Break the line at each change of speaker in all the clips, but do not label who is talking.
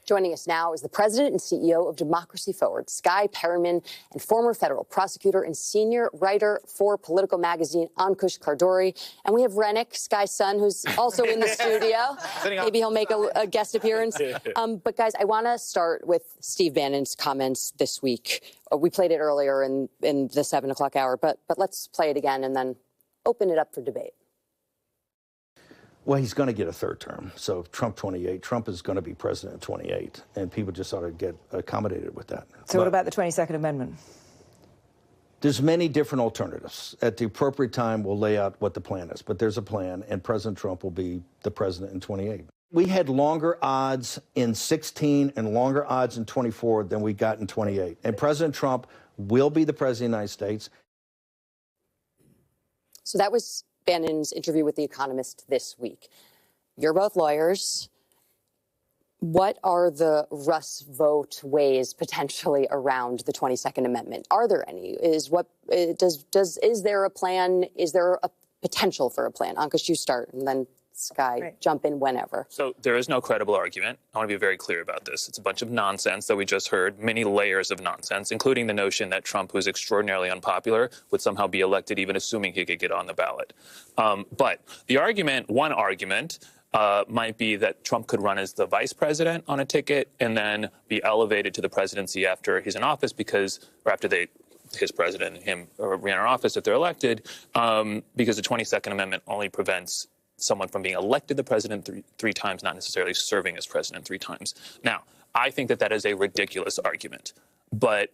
Joining us now is the president and CEO of Democracy Forward, Skye Perryman, and former federal prosecutor and senior writer for Political magazine, Ankush Khardori. And we have Rennick, Skye's son, who's also in the studio. Maybe he'll make a guest appearance. But guys, I want to start with Steve Bannon's comments this week. We played it earlier in the 7 o'clock hour, but let's play it again and then open it up for debate.
Well, he's going to get a third term. So Trump 28, Trump is going to be president in 28, and people just ought to get accommodated with that.
So what about the 22nd Amendment?
There's many different alternatives. At the appropriate time, we'll lay out what the plan is, but there's a plan, and President Trump will be the president in 28. We had longer odds in 16 and longer odds in 24 than we got in 28. And President Trump will be the president of the United States.
So that was Bannon's interview with The Economist this week. You're both lawyers. What are the Russ vote ways potentially around the 22nd Amendment? Are there any? Is there a plan? Is there a potential for a plan? Ankush, you start, and then Skye, jump in whenever.
So there is no credible argument. I want to be very clear about this. It's a bunch of nonsense that we just heard, many layers of nonsense, including the notion that Trump, who's extraordinarily unpopular, would somehow be elected, even assuming he could get on the ballot. But the argument, one argument, might be that Trump could run as the vice president on a ticket and then be elevated to the presidency after he's in office his president and him ran in office if they're elected, because the 22nd Amendment only prevents someone from being elected the president three times, not necessarily serving as president 3 times. Now, I think that is a ridiculous argument. But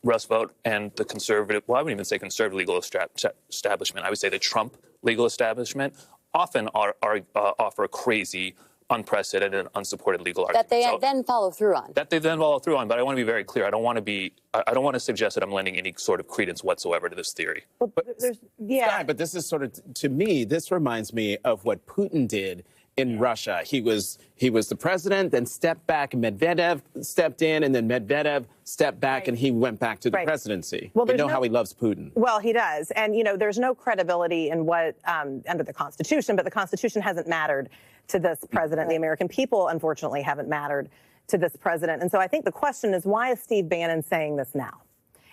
Russ Vogt and the conservative, well, I wouldn't even say conservative legal establishment, I would say the Trump legal establishment, often offer crazy, unprecedented, and unsupported legal arguments.
That they then follow through on.
But I want to be very clear. I don't want to suggest that I'm lending any sort of credence whatsoever to this theory.
Skye, but this is sort of, to me, this reminds me of what Putin did in Russia. He was the president, then stepped back, and Medvedev stepped in, and then Medvedev stepped back, and he went back to the presidency. Well, you know how he loves Putin.
Well, he does. And, there's no credibility in what, under the Constitution, but the Constitution hasn't mattered to this president. The American people, unfortunately, haven't mattered to this president. And so I think the question is, why is Steve Bannon saying this now?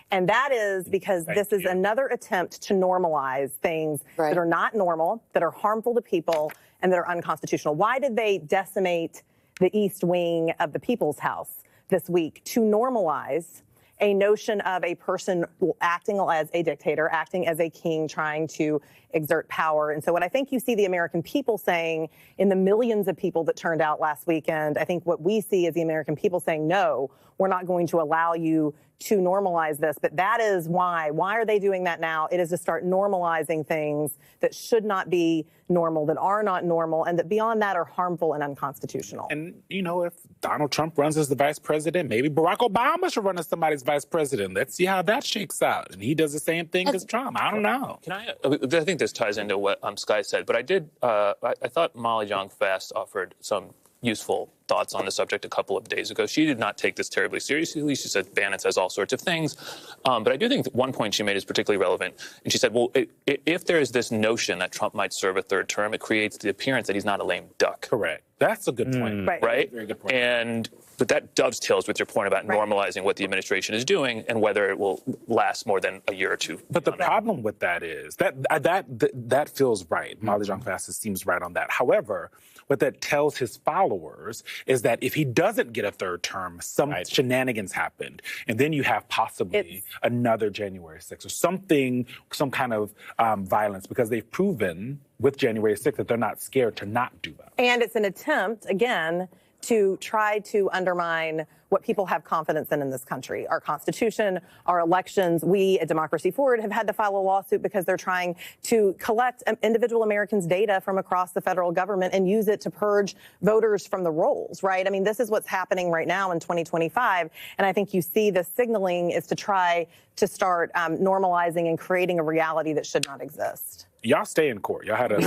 And that is because this is another attempt to normalize things that are not normal, that are harmful to people, and that are unconstitutional. Why did they decimate the East Wing of the People's House this week? To normalize a notion of a person acting as a dictator, acting as a king, trying to exert power. And so what I think you see the American people saying in the millions of people that turned out last weekend, I think what we see is the American people saying, no, we're not going to allow you to normalize this. But that is why. Why are they doing that now? It is to start normalizing things that should not be normal, that are not normal, and that beyond that are harmful and unconstitutional.
And, if Donald Trump runs as the vice president, maybe Barack Obama should run as somebody's vice president. Let's see how that shakes out. And he does the same thing as Trump. I don't know.
I think this ties into what Skye said, but I thought Molly Jong-Fast offered some useful thoughts on the subject a couple of days ago. She did not take this terribly seriously. She said Bannon says all sorts of things. But I do think that one point she made is particularly relevant. And she said, well, if there is this notion that Trump might serve a third term, it creates the appearance that he's not a lame duck.
Correct. That's a good point.
Right?
Very good point.
But that dovetails with your point about normalizing what the administration is doing and whether it will last more than a year or two.
But the problem with that is that feels right. Molly Jong-Fast seems right on that. However, what that tells his followers is that if he doesn't get a third term, some shenanigans happened. And then you have possibly another January 6th or something, some kind of violence, because they've proven with January 6th that they're not scared to not do that.
And it's an attempt, again, to try to undermine what people have confidence in this country. Our Constitution, our elections. We at Democracy Forward have had to file a lawsuit because they're trying to collect individual Americans' data from across the federal government and use it to purge voters from the rolls, right? I mean, this is what's happening right now in 2025. And I think you see the signaling is to try to start normalizing and creating a reality that should not exist.
Y'all stay in court. Y'all had a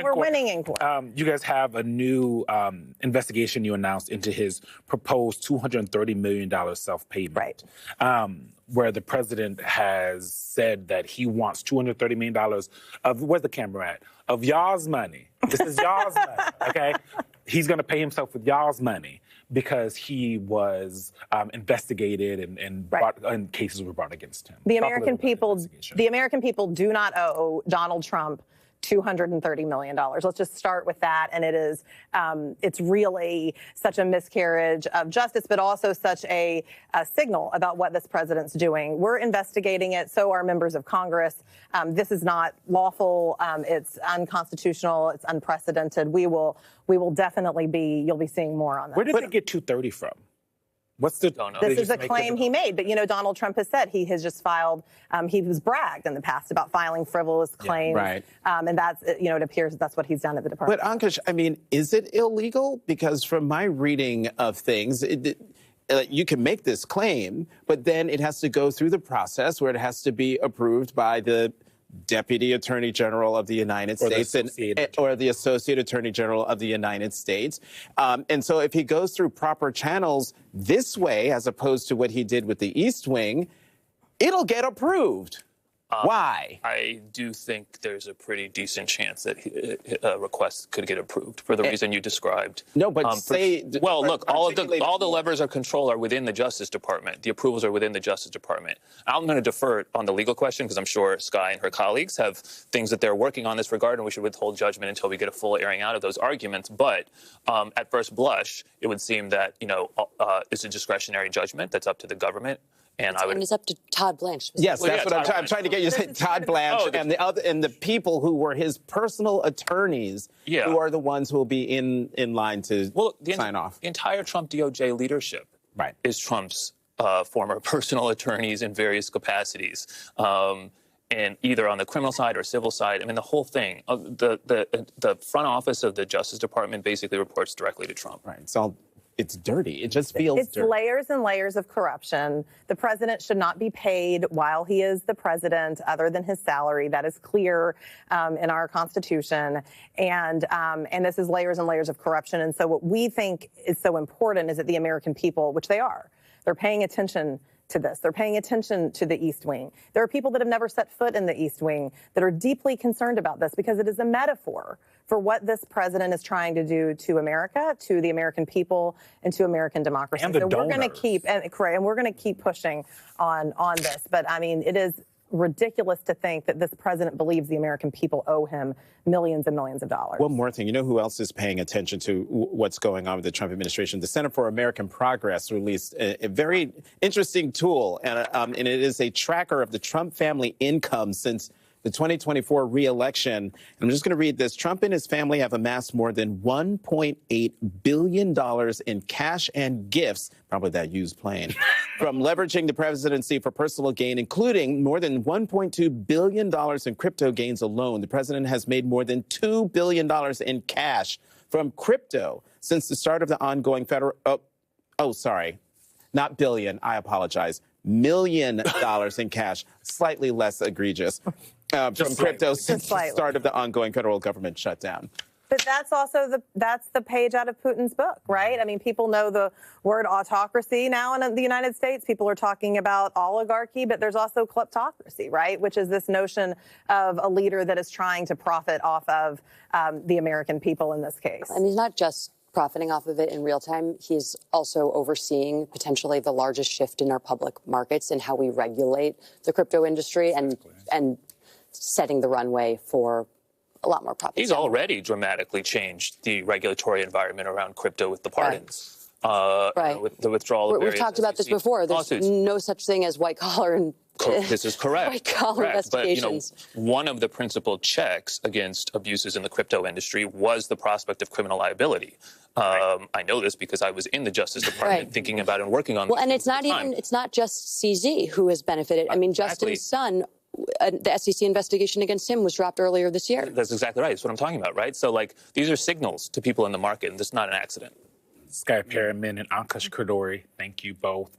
we're winning in court.
You guys have a new investigation you announced into his proposed $230 million self-payment. Where the president has said that he wants $230 million of, where's the camera at? Of y'all's money. This is y'all's money, okay? he's going to pay himself with y'all's money because he was investigated and cases were brought against him.
The American people do not owe Donald Trump $230 million. Let's just start with that. And it is, it's really such a miscarriage of justice, but also such a signal about what this president's doing. We're investigating it. So are members of Congress. This is not lawful. It's unconstitutional. It's unprecedented. We will definitely you'll be seeing more on that.
Where did they get 230 from? What's the?
This is a claim he made, but Donald Trump has said he has just filed. He was bragged in the past about filing frivolous claims, and that's it appears that's what he's done at the department.
But Ankush, I mean, is it illegal? Because from my reading of things, you can make this claim, but then it has to go through the process where it has to be approved by the Deputy Attorney General of the United States or the Associate Attorney General of the United States. And so if he goes through proper channels this way, as opposed to what he did with the East Wing, it'll get approved. Why?
I do think there's a pretty decent chance that a request could get approved for the reason you described.
No, but
look, all the levers of control are within the Justice Department. The approvals are within the Justice Department. I'm going to defer on the legal question because I'm sure Skye and her colleagues have things that they're working on this regard, and we should withhold judgment until we get a full airing out of those arguments. But at first blush, it would seem that it's a discretionary judgment that's up to the government. And it's
up to Todd Blanche.
Yes, that's what I'm trying to get you to say. Todd Blanche and the people who were his personal attorneys, who are the ones who will be in line to sign off.
The entire Trump DOJ leadership is Trump's former personal attorneys in various capacities, and either on the criminal side or civil side. I mean, the whole thing. The front office of the Justice Department basically reports directly to Trump.
Right. It's dirty. It just feels dirty.
It's layers and layers of corruption. The president should not be paid while he is the president other than his salary. That is clear in our Constitution. And this is layers and layers of corruption. And so what we think is so important is that the American people, which they are, they're paying attention to this. They're paying attention to the East Wing. There are people that have never set foot in the East Wing that are deeply concerned about this because it is a metaphor for what this president is trying to do to America, to the American people, and to American democracy.
And the donors.
We're going to keep and we're going to keep pushing on this. But I mean, it is ridiculous to think that this president believes the American people owe him millions and millions of dollars.
One more thing. You know who else is paying attention to what's going on with the Trump administration? The Center for American Progress released a very interesting tool, and it is a tracker of the Trump family income since the 2024 re-election. I'm just going to read this. Trump and his family have amassed more than $1.8 billion in cash and gifts, probably that used plane, from leveraging the presidency for personal gain, including more than $1.2 billion in crypto gains alone. The president has made more than $2 billion in cash from crypto since the start of the ongoing federal... sorry. Not billion. I apologize. $1 million in cash. Slightly less egregious. From crypto since the start of the ongoing federal government shutdown.
But that's also that's the page out of Putin's book, right? I mean, people know the word autocracy now in the United States. People are talking about oligarchy, but there's also kleptocracy, right? Which is this notion of a leader that is trying to profit off of the American people in this case.
And he's not just profiting off of it in real time. He's also overseeing potentially the largest shift in our public markets and how we regulate the crypto industry and setting the runway for a lot more profit.
He's already dramatically changed the regulatory environment around crypto with the pardons. With the withdrawal of various
We've talked about this before. There's no such thing as white collar and
this is correct.
White collar investigations.
But, one of the principal checks against abuses in the crypto industry was the prospect of criminal liability. I know this because I was in the Justice Department thinking about and working on this.
Well, and it's not just CZ who has benefited. I mean, Justin's son, the SEC investigation against him was dropped earlier this year.
That's exactly right. That's what I'm talking about, right? So, these are signals to people in the market, and this is not an accident.
Skye Perryman and Ankush Khardori, thank you both.